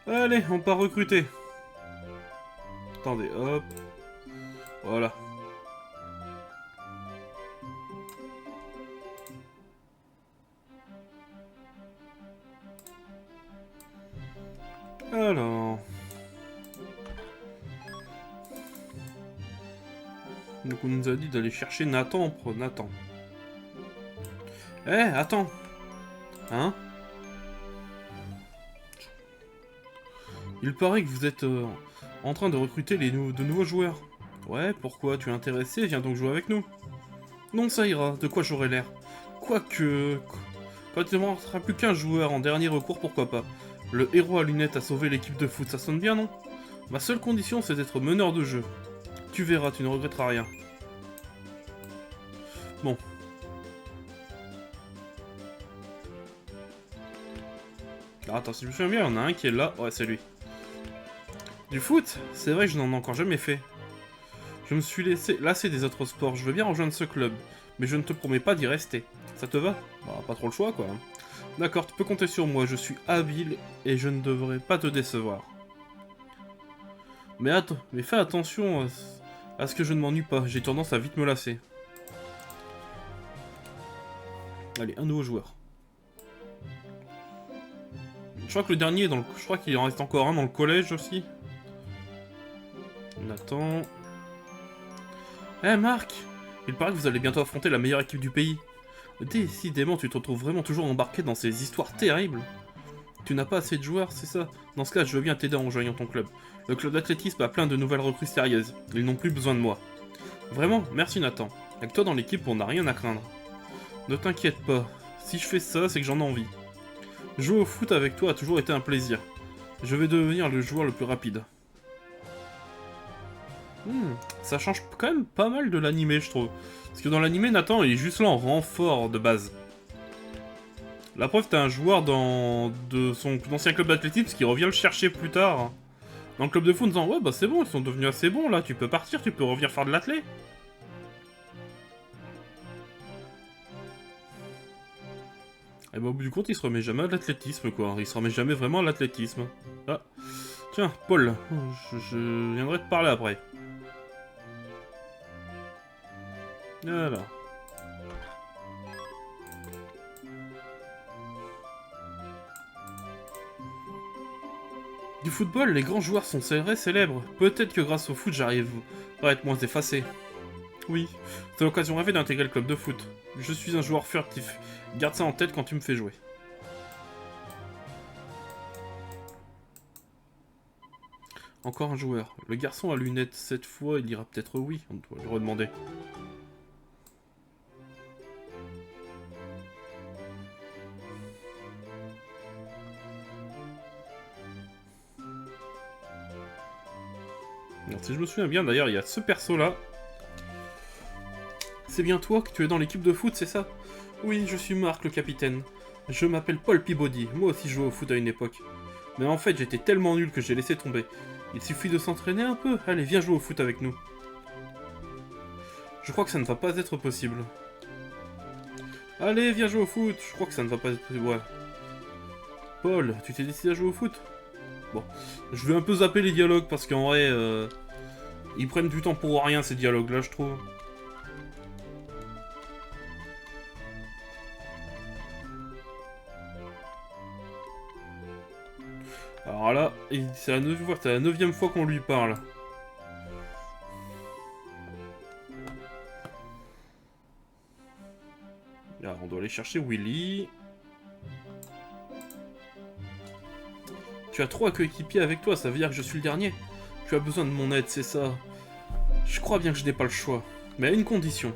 Allez, on part recruter. Attendez, hop. Voilà. Alors... Donc on nous a dit d'aller chercher Nathan pour Nathan. Eh, attends. Hein? Il paraît que vous êtes en train de recruter de nouveaux joueurs. Ouais, pourquoi? Tu es intéressé? Viens donc jouer avec nous. Non, ça ira. De quoi j'aurai l'air? Quoique... Quand il ne restera plus qu'un joueur en dernier recours, pourquoi pas? Le héros à lunettes a sauvé l'équipe de foot, ça sonne bien, non? Ma seule condition, c'est d'être meneur de jeu. Tu verras, tu ne regretteras rien. Bon. Alors, attends, si je me souviens bien, il y en a un qui est là. Ouais, c'est lui. Du foot? C'est vrai que je n'en ai encore jamais fait. Je me suis lassé des autres sports. Je veux bien rejoindre ce club. Mais je ne te promets pas d'y rester. Ça te va? Bah, pas trop le choix, quoi. D'accord, tu peux compter sur moi. Je suis habile et je ne devrais pas te décevoir. Mais attends, mais fais attention à ce que je ne m'ennuie pas. J'ai tendance à vite me lasser. Allez, un nouveau joueur. Je crois que le dernier est dans le... Je crois qu'il en reste encore un dans le collège aussi. Nathan... Eh Marc! Il paraît que vous allez bientôt affronter la meilleure équipe du pays. Décidément, tu te retrouves vraiment toujours embarqué dans ces histoires terribles. Tu n'as pas assez de joueurs, c'est ça? Dans ce cas, je veux bien t'aider en rejoignant ton club. Le club d'athlétisme a plein de nouvelles recrues sérieuses. Ils n'ont plus besoin de moi. Vraiment, merci Nathan. Avec toi dans l'équipe, on n'a rien à craindre. Ne t'inquiète pas. Si je fais ça, c'est que j'en ai envie. Jouer au foot avec toi a toujours été un plaisir. Je vais devenir le joueur le plus rapide. Ça change quand même pas mal de l'animé, je trouve. Parce que dans l'animé, Nathan, il est juste là en renfort de base. La preuve, t'as un joueur de son ancien club d'athlétisme qui revient le chercher plus tard. Dans le club de foot en disant, ouais, bah c'est bon, ils sont devenus assez bons là, tu peux partir, tu peux revenir faire de l'athlé. Et bah au bout du compte, il se remet jamais à l'athlétisme, quoi. Il se remet jamais vraiment à l'athlétisme. Ah, tiens, Paul, je viendrai te parler après. Voilà. Du football, les grands joueurs sont très célèbres. Peut-être que grâce au foot, j'arrive à être moins effacé. Oui, c'est l'occasion rêvée d'intégrer le club de foot. Je suis un joueur furtif. Garde ça en tête quand tu me fais jouer. Encore un joueur. Le garçon à lunettes, cette fois, il dira peut-être oui. On doit lui redemander. Alors, si je me souviens bien, d'ailleurs, il y a ce perso-là. C'est bien toi que tu es dans l'équipe de foot, c'est ça? Oui, je suis Marc, le capitaine. Je m'appelle Paul Peabody. Moi aussi, je jouais au foot à une époque. Mais en fait, j'étais tellement nul que j'ai laissé tomber. Il suffit de s'entraîner un peu. Allez, viens jouer au foot avec nous. Je crois que ça ne va pas être possible. Allez, viens jouer au foot. Je crois que ça ne va pas être possible. Ouais. Paul, tu t'es décidé à jouer au foot? Bon, je vais un peu zapper les dialogues parce qu'en vrai, ils prennent du temps pour rien ces dialogues-là, je trouve. Alors là, c'est la neuvième fois qu'on lui parle. Alors, on doit aller chercher Willy. Tu as 3 coéquipiers avec toi, ça veut dire que je suis le dernier. Tu as besoin de mon aide, c'est ça. Je crois bien que je n'ai pas le choix. Mais à une condition.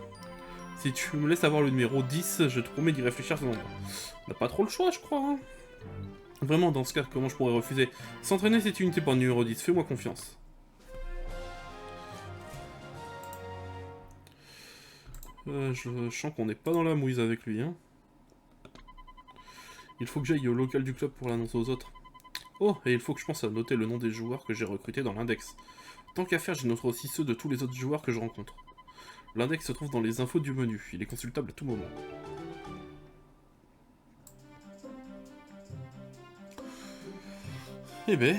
Si tu me laisses avoir le numéro 10, je te promets d'y réfléchir ce moment. On n'a pas trop le choix, je crois. Hein. Vraiment, dans ce cas, comment je pourrais refuser? S'entraîner cette unité pour le numéro 10, fais-moi confiance. Je sens qu'on n'est pas dans la mouise avec lui. Hein. Il faut que j'aille au local du club pour l'annoncer aux autres. Oh, et il faut que je pense à noter le nom des joueurs que j'ai recrutés dans l'index. Tant qu'à faire, je noterai aussi ceux de tous les autres joueurs que je rencontre. L'index se trouve dans les infos du menu, il est consultable à tout moment. Eh ben...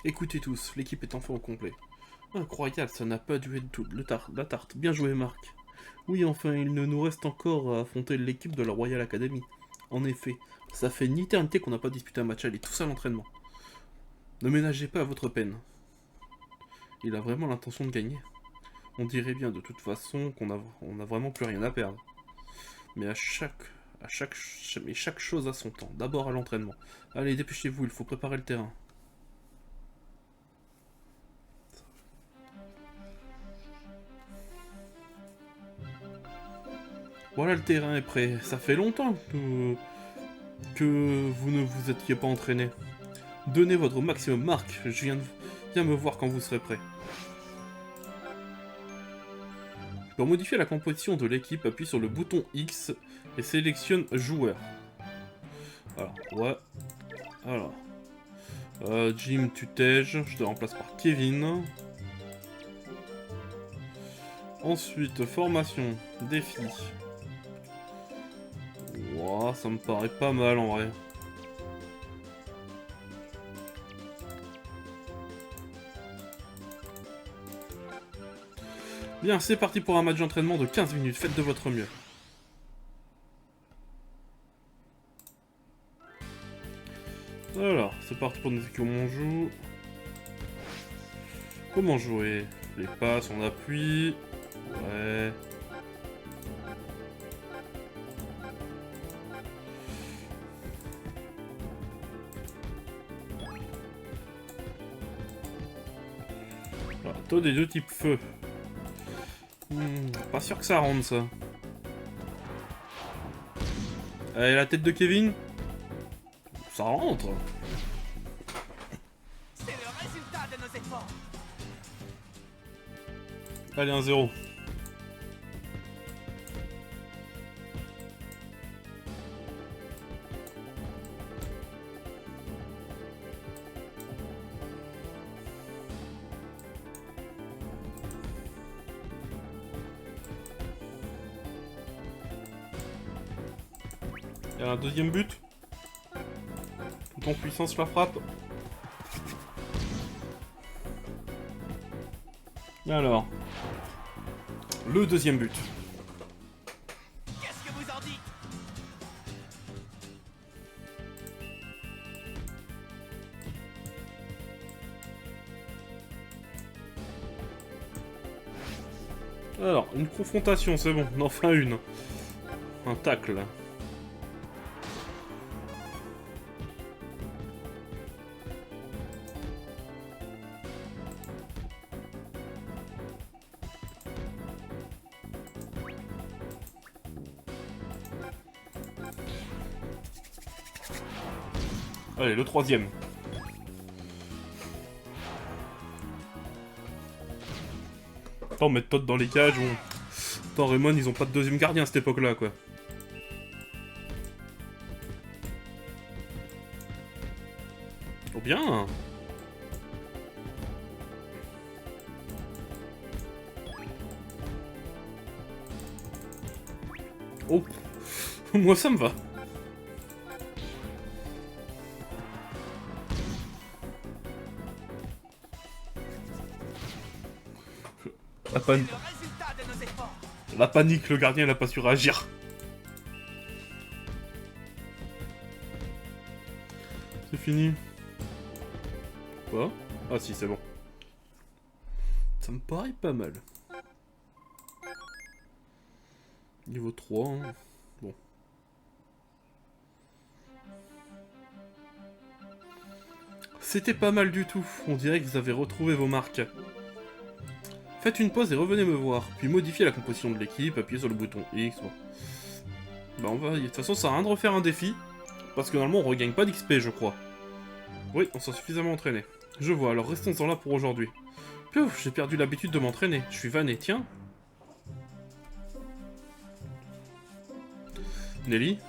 Écoutez tous, l'équipe est enfin au complet. Incroyable, ça n'a pas dû être tout la tarte. Bien joué, Marc. Oui, enfin, il ne nous reste encore à affronter l'équipe de la Royal Academy. En effet, ça fait une éternité qu'on n'a pas disputé un match aller, tout ça à l'entraînement. Ne ménagez pas à votre peine. Il a vraiment l'intention de gagner. On dirait bien de toute façon qu'on a vraiment plus rien à perdre. Mais chaque chose a son temps. D'abord à l'entraînement. Allez, dépêchez-vous, il faut préparer le terrain. Voilà, le terrain est prêt. Ça fait longtemps que vous ne vous étiez pas entraîné. Donnez votre maximum, Marc. Viens me voir quand vous serez prêt. Pour modifier la composition de l'équipe, appuie sur le bouton X et sélectionne joueur. Alors, ouais. Alors. Jim, tu t'aiges. Je te remplace par Kevin. Ensuite, formation, défi. Wow, ça me paraît pas mal en vrai. Bien, c'est parti pour un match d'entraînement de 15 minutes. Faites de votre mieux. Alors, c'est parti pour nous comment on joue. Comment jouer? Les passes, on appuie. Ouais. Toi des deux types feu. Pas sûr que ça rentre ça. Allez, la tête de Kevin. Ça rentre. C'est le résultat de nos efforts. Allez, 1-0. Il y a un deuxième but. Tout en puissance la frappe. Alors. Le deuxième but. Qu'est-ce que vous en dites? Alors, une confrontation, c'est bon. Enfin une. Un tacle. Allez, le troisième. Attends, mettre Todd dans les cages ou... Attends, Raymond, ils ont pas de deuxième gardien à cette époque-là, quoi. Oh bien. Oh. Moi, ça me va. La panique, le gardien n'a pas su réagir. C'est fini. Quoi? Ah si, c'est bon. Ça me paraît pas mal. Niveau 3, hein. Bon. C'était pas mal du tout. On dirait que vous avez retrouvé vos marques. Faites une pause et revenez me voir, puis modifiez la composition de l'équipe, appuyez sur le bouton X. Bon. Bah on va... De toute façon, ça sert à rien de refaire un défi, parce que normalement on regagne pas d'XP, je crois. Oui, on s'est suffisamment entraîné. Je vois, alors restons-en là pour aujourd'hui. Piouf, j'ai perdu l'habitude de m'entraîner, je suis vanné, tiens. Nelly?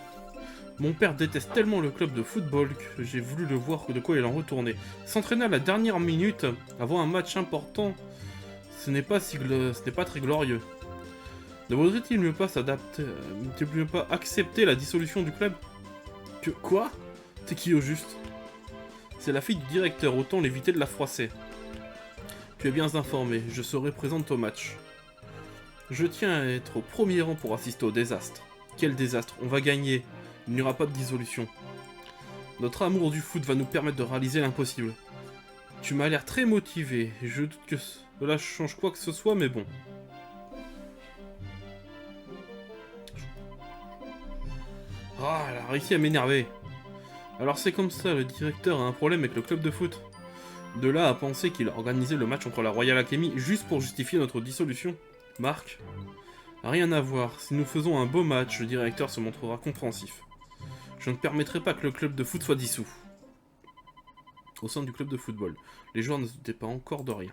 Mon père déteste tellement le club de football que j'ai voulu le voir de quoi il en retournait. S'entraîner à la dernière minute, avant un match important... Ce n'est pas très glorieux. Ne vaudrait-il mieux pas s'adapter, mieux pas accepter la dissolution du club? Que quoi? T'es qui au juste? C'est la fille du directeur, autant l'éviter de la froisser. Tu es bien informé, je serai présente au match. Je tiens à être au premier rang pour assister au désastre. Quel désastre? On va gagner. Il n'y aura pas de dissolution. Notre amour du foot va nous permettre de réaliser l'impossible. Tu m'as l'air très motivé. Je doute que cela change quoi que ce soit, mais bon. Ah, elle a réussi à m'énerver. Alors c'est comme ça, le directeur a un problème avec le club de foot. De là à penser qu'il a organisé le match contre la Royal Academy juste pour justifier notre dissolution. Marc, rien à voir. Si nous faisons un beau match, le directeur se montrera compréhensif. Je ne permettrai pas que le club de foot soit dissous. Au sein du club de football, les joueurs ne se doutaient pas encore de rien.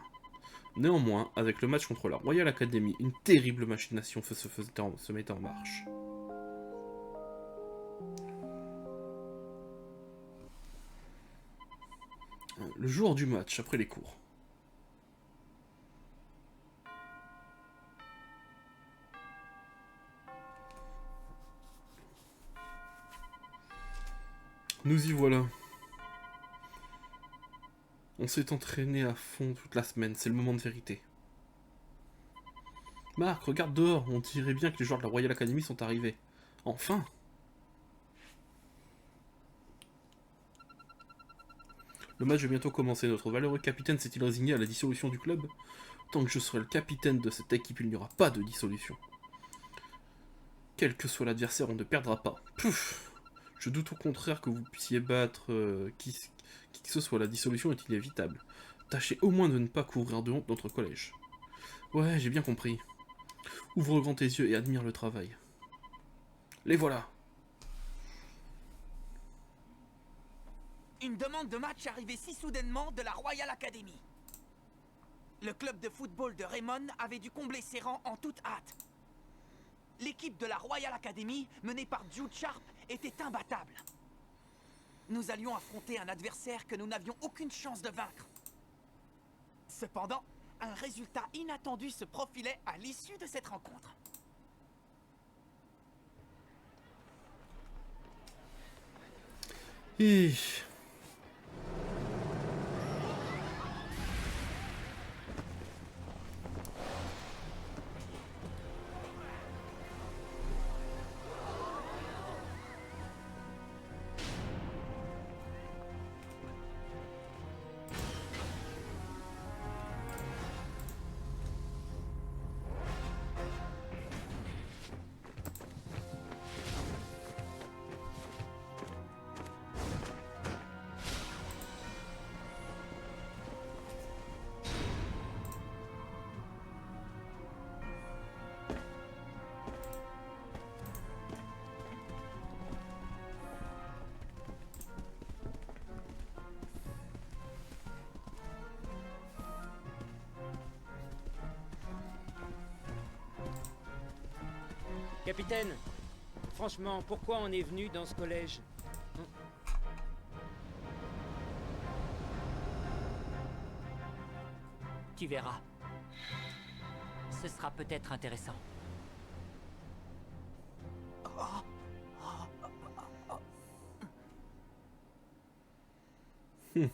Néanmoins, avec le match contre la Royal Academy, une terrible machination se mettait en marche. Le jour du match, après les cours. Nous y voilà. On s'est entraîné à fond toute la semaine, c'est le moment de vérité. Marc, regarde dehors, on dirait bien que les joueurs de la Royal Academy sont arrivés. Enfin! Le match va bientôt commencer, notre valeureux capitaine s'est-il résigné à la dissolution du club? Tant que je serai le capitaine de cette équipe, il n'y aura pas de dissolution. Quel que soit l'adversaire, on ne perdra pas. Pouf! Je doute au contraire que vous puissiez battre qui que ce soit, la dissolution est inévitable. Tâchez au moins de ne pas couvrir de honte notre collège. Ouais, j'ai bien compris. Ouvre grand tes yeux et admire le travail. Les voilà! Une demande de match arrivée si soudainement de la Royal Academy. Le club de football de Raymond avait dû combler ses rangs en toute hâte. L'équipe de la Royal Academy, menée par Jude Sharp, était imbattable. Nous allions affronter un adversaire que nous n'avions aucune chance de vaincre. Cependant, un résultat inattendu se profilait à l'issue de cette rencontre. Et... Capitaine, franchement, pourquoi on est venu dans ce collège? Tu verras. Ce sera peut-être intéressant. Eh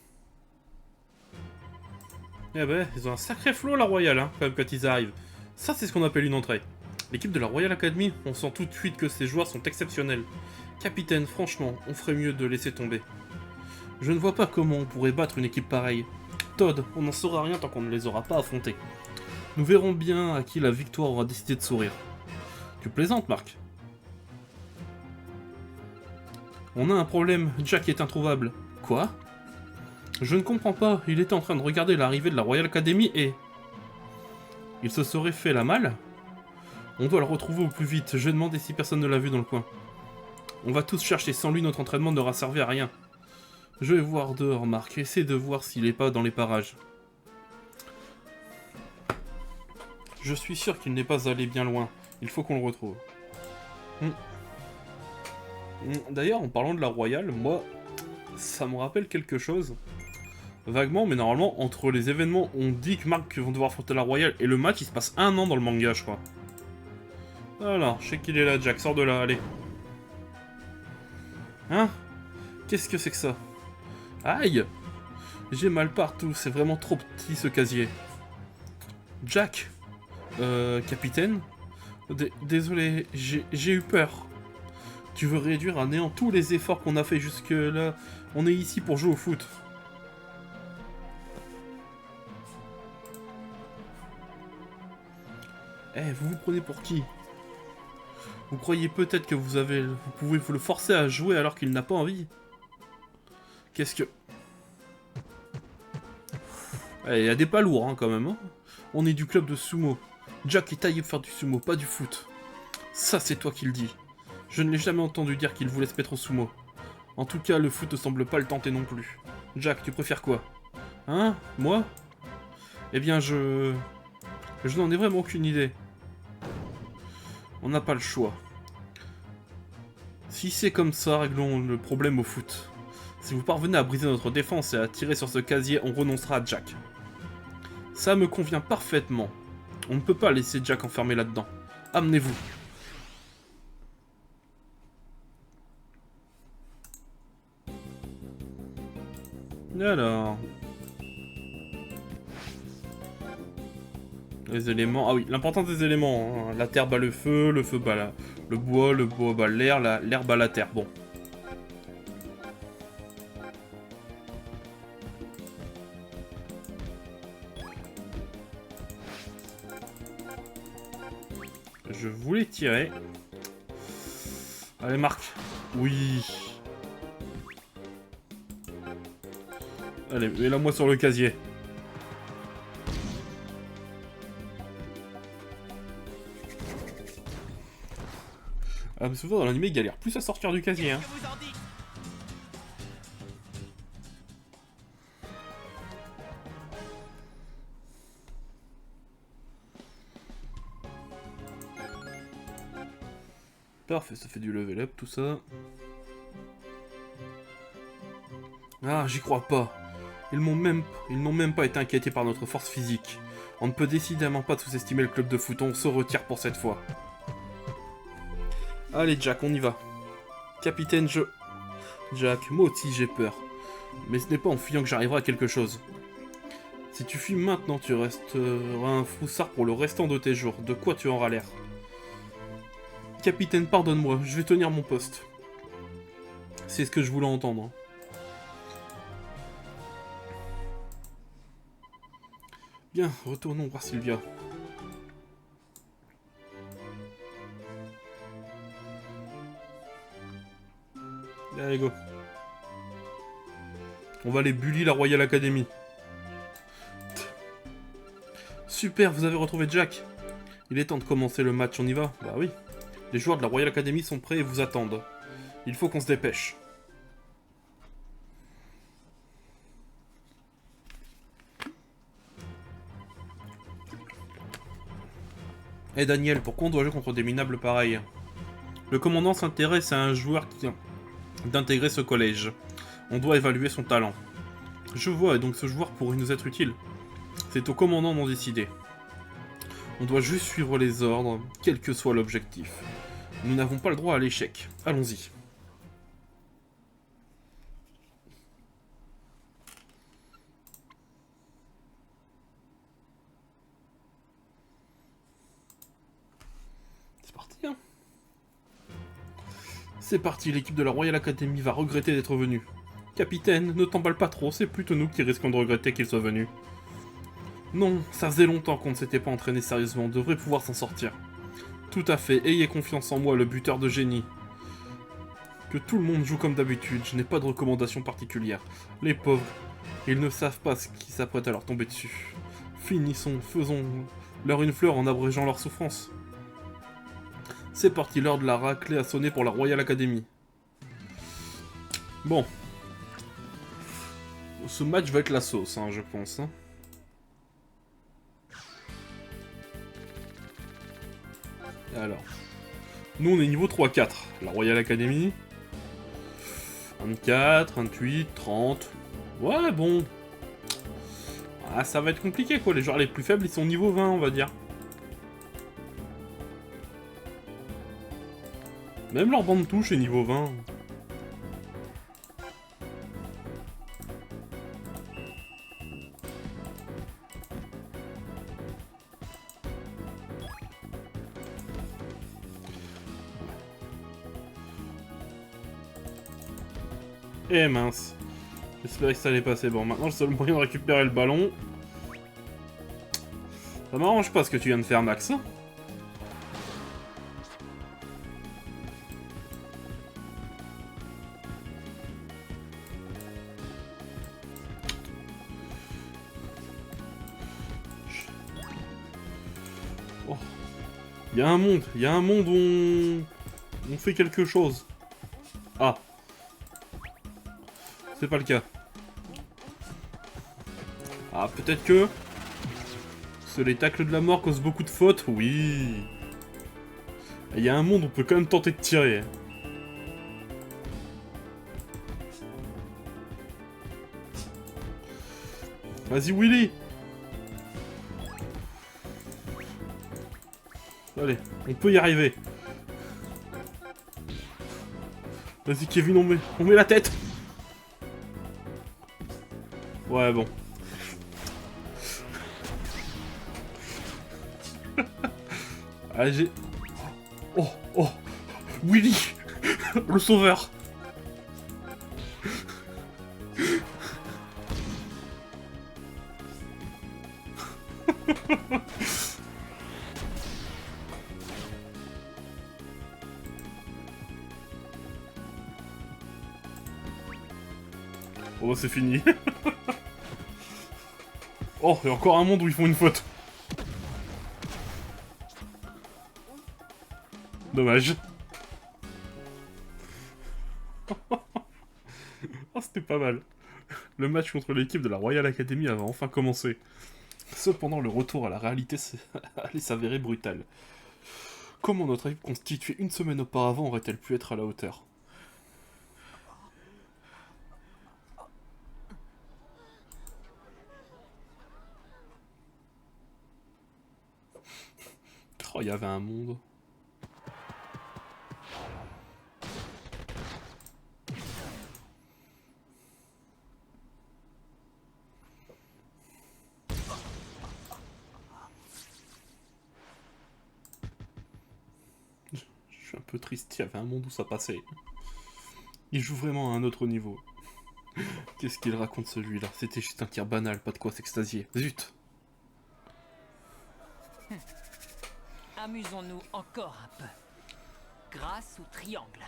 ben, ils ont un sacré flow la Royal, hein, quand même, quand ils arrivent. Ça, c'est ce qu'on appelle une entrée. L'équipe de la Royal Academy, on sent tout de suite que ces joueurs sont exceptionnels. Capitaine, franchement, on ferait mieux de laisser tomber. Je ne vois pas comment on pourrait battre une équipe pareille. Todd, on n'en saura rien tant qu'on ne les aura pas affrontés. Nous verrons bien à qui la victoire aura décidé de sourire. Tu plaisantes, Marc? On a un problème, Jack est introuvable. Quoi? Je ne comprends pas, il était en train de regarder l'arrivée de la Royal Academy et... Il se serait fait la malle? On doit le retrouver au plus vite, je vais demander si personne ne l'a vu dans le coin. On va tous chercher, sans lui notre entraînement n'aura servi à rien. Je vais voir dehors, Marc, essaie de voir s'il est pas dans les parages. Je suis sûr qu'il n'est pas allé bien loin, il faut qu'on le retrouve. D'ailleurs, en parlant de la Royale, moi, ça me rappelle quelque chose. Vaguement, mais normalement, entre les événements, on dit que Marc vont devoir affronter la Royale et le match, il se passe 1 an dans le manga, je crois. Alors, je sais qu'il est là, Jack. Sors de là, allez. Hein? Qu'est-ce que c'est que ça? Aïe! J'ai mal partout, c'est vraiment trop petit ce casier. Jack? Capitaine? Désolé, j'ai eu peur. Tu veux réduire à néant tous les efforts qu'on a fait jusque-là? On est ici pour jouer au foot. Eh, vous vous prenez pour qui? Vous croyez peut-être que vous pouvez vous le forcer à jouer alors qu'il n'a pas envie? Qu'est-ce que... Eh, il y a des pas lourds, hein, quand même. Hein. On est du club de sumo. Jack est taillé pour faire du sumo, pas du foot. Ça, c'est toi qui le dis. Je ne l'ai jamais entendu dire qu'il voulait se mettre au sumo. En tout cas, le foot ne semble pas le tenter non plus. Jack, tu préfères quoi? Hein? Moi? Eh bien, je n'en ai vraiment aucune idée. On n'a pas le choix. Si c'est comme ça, réglons le problème au foot. Si vous parvenez à briser notre défense et à tirer sur ce casier, on renoncera à Jack. Ça me convient parfaitement. On ne peut pas laisser Jack enfermé là-dedans. Amenez-vous. Alors... Les éléments... Ah oui, l'importance des éléments. Hein. La terre bat le feu bat le bois bat l'air, l'air bat la terre. Bon. Je voulais tirer. Allez, Marc. Oui. Allez, mets-la moi sur le casier. Ah, mais souvent dans l'animé, il galère plus à sortir du casier. Hein. Parfait, ça fait du level up tout ça. Ah, j'y crois pas. Ils n'ont même pas été inquiétés par notre force physique. On ne peut décidément pas sous-estimer le club de foot, on se retire pour cette fois. Allez Jack, on y va. Capitaine, Jack, moi aussi j'ai peur. Mais ce n'est pas en fuyant que j'arriverai à quelque chose. Si tu fuis maintenant, tu resteras un froussard pour le restant de tes jours. De quoi tu auras l'air? Capitaine, pardonne-moi, je vais tenir mon poste. C'est ce que je voulais entendre. Bien, retournons voir Sylvia. Allez, go. On va aller bully la Royal Academy. Super, vous avez retrouvé Jack. Il est temps de commencer le match, on y va? Bah oui. Les joueurs de la Royal Academy sont prêts et vous attendent. Il faut qu'on se dépêche. Eh Daniel, pourquoi on doit jouer contre des minables pareils? Le commandant s'intéresse à un joueur qui... d'intégrer ce collège. On doit évaluer son talent. Je vois, et donc ce joueur pourrait nous être utile. C'est au commandant d'en décider. On doit juste suivre les ordres, quel que soit l'objectif. Nous n'avons pas le droit à l'échec. Allons-y. C'est parti, hein. C'est parti, l'équipe de la Royal Academy va regretter d'être venue. Capitaine, ne t'emballe pas trop, c'est plutôt nous qui risquons de regretter qu'il soit venu. Non, ça faisait longtemps qu'on ne s'était pas entraîné sérieusement, on devrait pouvoir s'en sortir. Tout à fait, ayez confiance en moi, le buteur de génie. Que tout le monde joue comme d'habitude, je n'ai pas de recommandation particulière. Les pauvres, ils ne savent pas ce qui s'apprête à leur tomber dessus. Finissons, faisons-leur une fleur en abrégeant leur souffrance. C'est parti, l'heure de la raclée a sonné pour la Royal Academy. Bon. Ce match va être la sauce, hein, je pense. Hein. Alors. Nous, on est niveau 3-4. La Royal Academy. 24, 28, 30. Ouais, bon. Ah, ça va être compliqué, quoi. Les joueurs les plus faibles, ils sont niveau 20, on va dire. Même leur bande touche est niveau 20. Eh mince. J'espérais que ça allait passer. Bon, maintenant le seul moyen de récupérer le ballon... Ça m'arrange pas ce que tu viens de faire, Max. Oh. Il y a un monde où on fait quelque chose. Ah. C'est pas le cas. Ah, peut-être que... les tacles de la mort causent beaucoup de fautes, oui. Il y a un monde où on peut quand même tenter de tirer. Vas-y, Willy. Allez, on peut y arriver. Vas-y, Kevin, on met la tête. Ouais, bon. Allez, j'ai... Oh, oh, Willy, le sauveur. Oh, c'est fini. Oh, il y a encore un monde où ils font une faute. Dommage. Oh, c'était pas mal. Le match contre l'équipe de la Royal Academy avait enfin commencé. Cependant, le retour à la réalité allait s'avérer brutal. Comment notre équipe constituée une semaine auparavant aurait-elle pu être à la hauteur? Oh, il y avait un monde. Je suis un peu triste, il y avait un monde où ça passait. Il joue vraiment à un autre niveau. Qu'est-ce qu'il raconte celui-là? C'était juste un tir banal, pas de quoi s'extasier. Zut! Amusons-nous encore un peu. Grâce au triangle.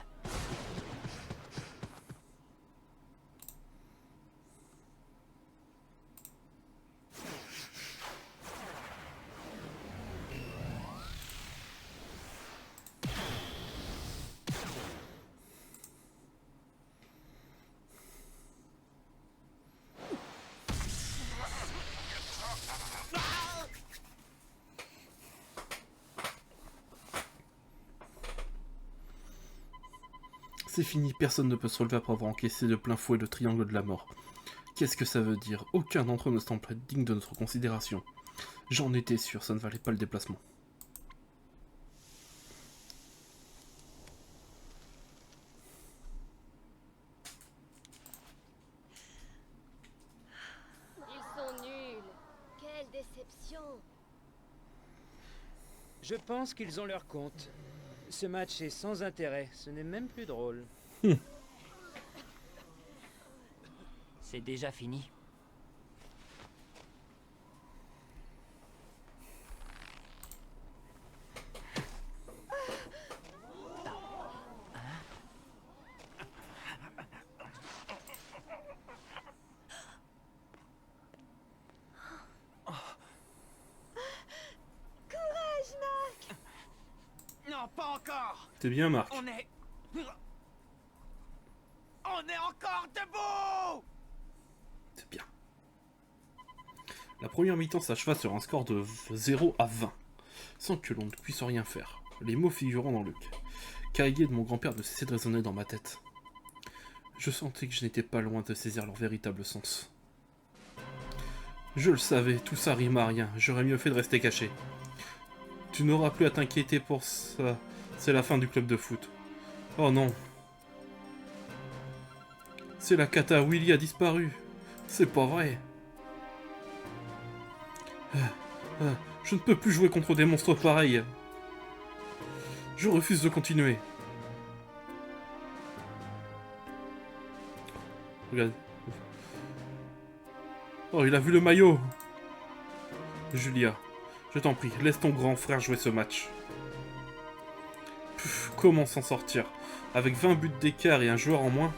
C'est fini, personne ne peut se relever après avoir encaissé de plein fouet le triangle de la mort. Qu'est-ce que ça veut dire? Aucun d'entre eux ne semble être digne de notre considération. J'en étais sûr, ça ne valait pas le déplacement. Ils sont nuls. Quelle déception. Je pense qu'ils ont leur compte. Ce match est sans intérêt, ce n'est même plus drôle. C'est déjà fini. Non, pas encore. T'es bien, Marc. On est encore debout. C'est bien. La première mi-temps s'acheva sur un score de 0 à 20, sans que l'on ne puisse rien faire. Les mots figurant dans le cahier de mon grand-père ne cessaient de résonner dans ma tête. Je sentais que je n'étais pas loin de saisir leur véritable sens. Je le savais, tout ça rime à rien, j'aurais mieux fait de rester caché. Tu n'auras plus à t'inquiéter pour ça, c'est la fin du club de foot. Oh non. C'est la cata, Willy a disparu. C'est pas vrai. Je ne peux plus jouer contre des monstres pareils. Je refuse de continuer. Regarde. Oh, il a vu le maillot. Julia, je t'en prie, laisse ton grand frère jouer ce match. Puf, comment s'en sortir? Avec 20 buts d'écart et un joueur en moins,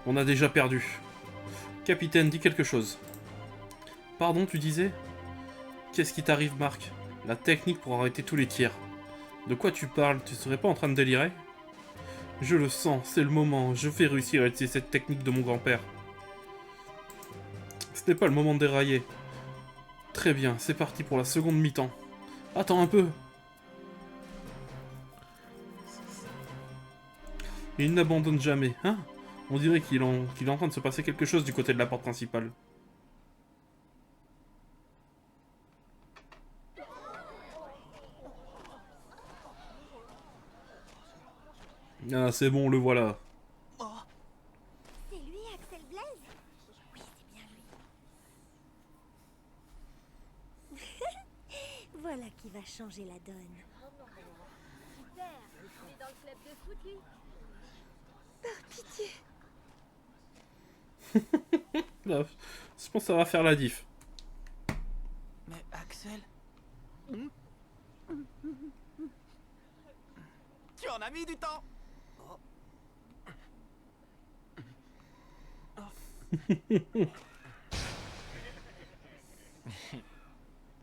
on a déjà perdu. Capitaine, dis quelque chose. Pardon, tu disais? Qu'est-ce qui t'arrive, Marc? La technique pour arrêter tous les tirs. De quoi tu parles? Tu serais pas en train de délirer? Je le sens, c'est le moment. Je vais réussir à utiliser cette technique de mon grand-père. Ce n'est pas le moment de dérailler. Très bien, c'est parti pour la seconde mi-temps. Attends un peu. Il n'abandonne jamais, hein? On dirait qu'il est en train de se passer quelque chose du côté de la porte principale. Ah, c'est bon, le voilà. C'est lui, Axel Blaise? Oui, c'est bien lui. Voilà qui va changer la donne. Super, il est dans le club de foot, lui. Par pitié. Là, je pense que ça va faire la diff. Mais Axel... Tu en as mis du temps.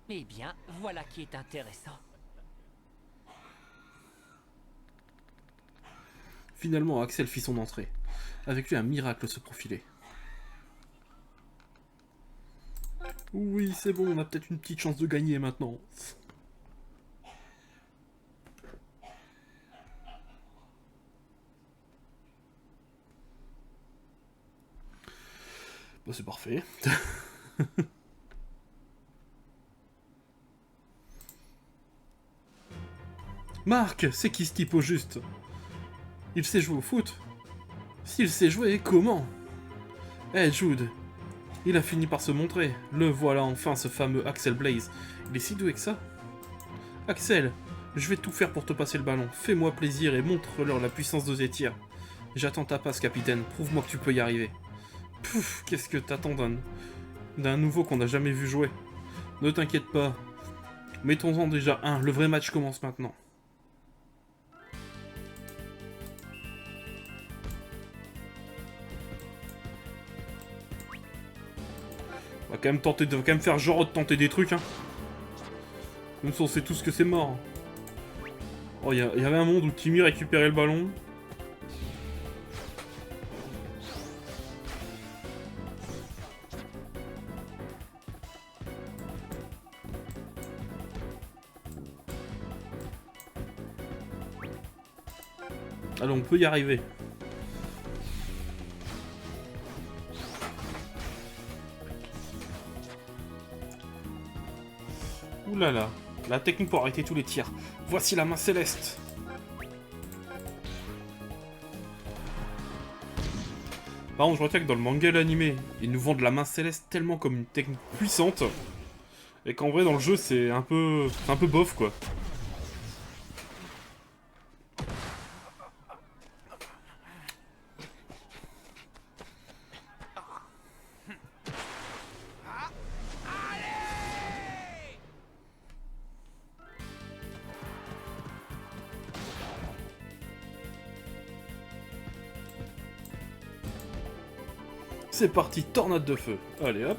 Eh bien, voilà qui est intéressant. Finalement, Axel fit son entrée. Avec lui, un miracle se profilait. Oui, c'est bon, on a peut-être une petite chance de gagner maintenant. Bah, c'est parfait. Marc, c'est qui ce type au juste? Il sait jouer au foot? S'il sait jouer, comment? Eh Jude, il a fini par se montrer. Le voilà enfin, ce fameux Axel Blaze. Il est si doué que ça? Axel, je vais tout faire pour te passer le ballon. Fais-moi plaisir et montre-leur la puissance de tes tirs. J'attends ta passe, capitaine. Prouve-moi que tu peux y arriver. Pouf, qu'est-ce que t'attends d'un nouveau qu'on n'a jamais vu jouer? Ne t'inquiète pas. Mettons-en déjà un. Le vrai match commence maintenant. On va quand même faire genre de tenter des trucs, hein. Même si on sait tous que c'est mort. Oh, il y avait un monde où Timmy récupérait le ballon. Allez, on peut y arriver. Ouh là là, la technique pour arrêter tous les tirs. Voici la main céleste. Par contre, je retiens que dans le manga et l'animé, ils nous vendent la main céleste tellement comme une technique puissante. Et qu'en vrai, dans le jeu, c'est un peu bof, quoi. C'est parti, tornade de feu. Allez, hop.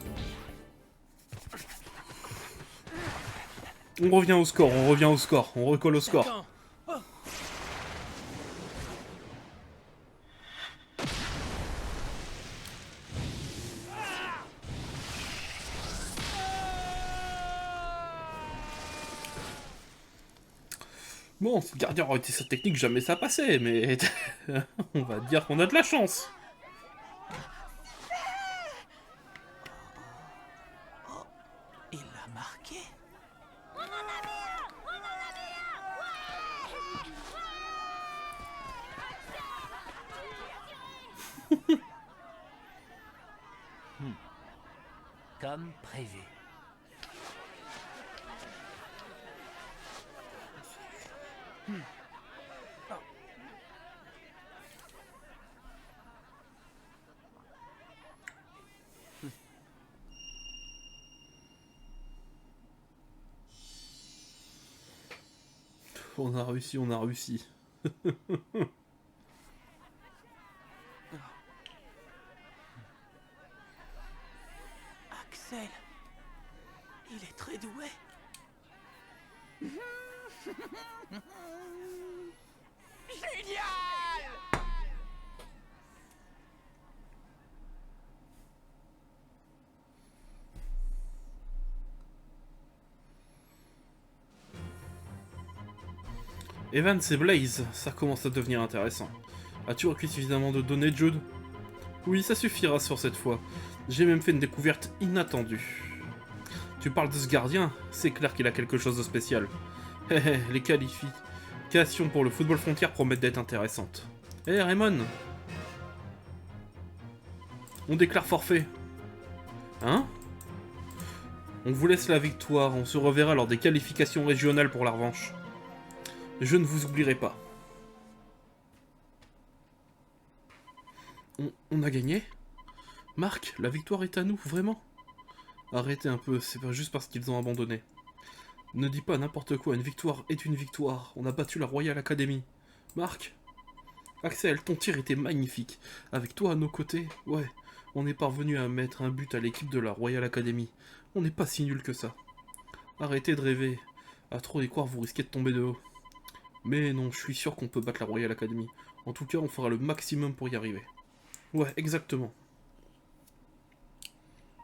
On revient au score, on recolle au score. Attends. Oh. Bon, si le gardien aurait été sa technique, jamais ça passait, mais on va dire qu'on a de la chance. Il l'a marqué. Comme prévu. On a réussi, on a réussi. Axel, il est très doué. Génial! Evans et Blaze, ça commence à devenir intéressant. As-tu recueilli suffisamment de données, Jude? Oui, ça suffira sur cette fois. J'ai même fait une découverte inattendue. Tu parles de ce gardien? C'est clair qu'il a quelque chose de spécial. Hé hé, les qualifications pour le football frontière promettent d'être intéressantes. Hé Raymond, on déclare forfait. Hein? On vous laisse la victoire, on se reverra lors des qualifications régionales pour la revanche. Je ne vous oublierai pas. On a gagné? Marc, la victoire est à nous, vraiment? Arrêtez un peu, c'est pas juste parce qu'ils ont abandonné. Ne dis pas n'importe quoi, une victoire est une victoire. On a battu la Royal Academy. Marc? Axel, ton tir était magnifique. Avec toi à nos côtés, ouais, on est parvenu à mettre un but à l'équipe de la Royal Academy. On n'est pas si nul que ça. Arrêtez de rêver. À trop y croire, vous risquez de tomber de haut. Mais non, je suis sûr qu'on peut battre la Royal Academy. En tout cas, on fera le maximum pour y arriver. Ouais, exactement.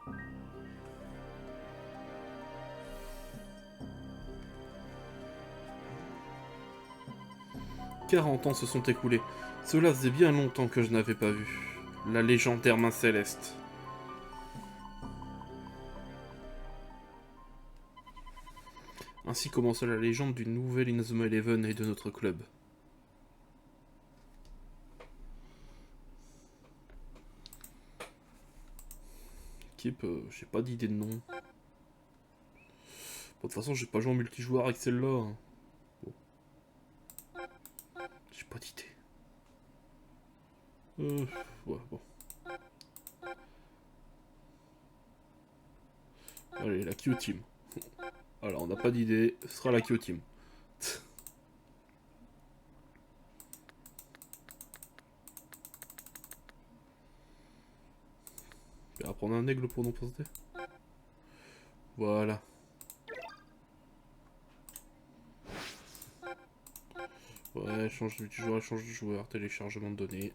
« 40 ans se sont écoulés. Cela faisait bien longtemps que je n'avais pas vu. La légendaire main céleste. » Ainsi commença la légende du nouvel Inazuma Eleven et de notre club. Équipe, j'ai pas d'idée de nom. Bon, de toute façon, j'ai pas joué en multijoueur avec celle-là. Hein. Bon. J'ai pas d'idée. Ouais, bon. Allez, la Q-Team. Alors, on n'a pas d'idée, ce sera la Q-Team. On va prendre un aigle pour nous poster. Voilà. Ouais, change de joueur, téléchargement de données.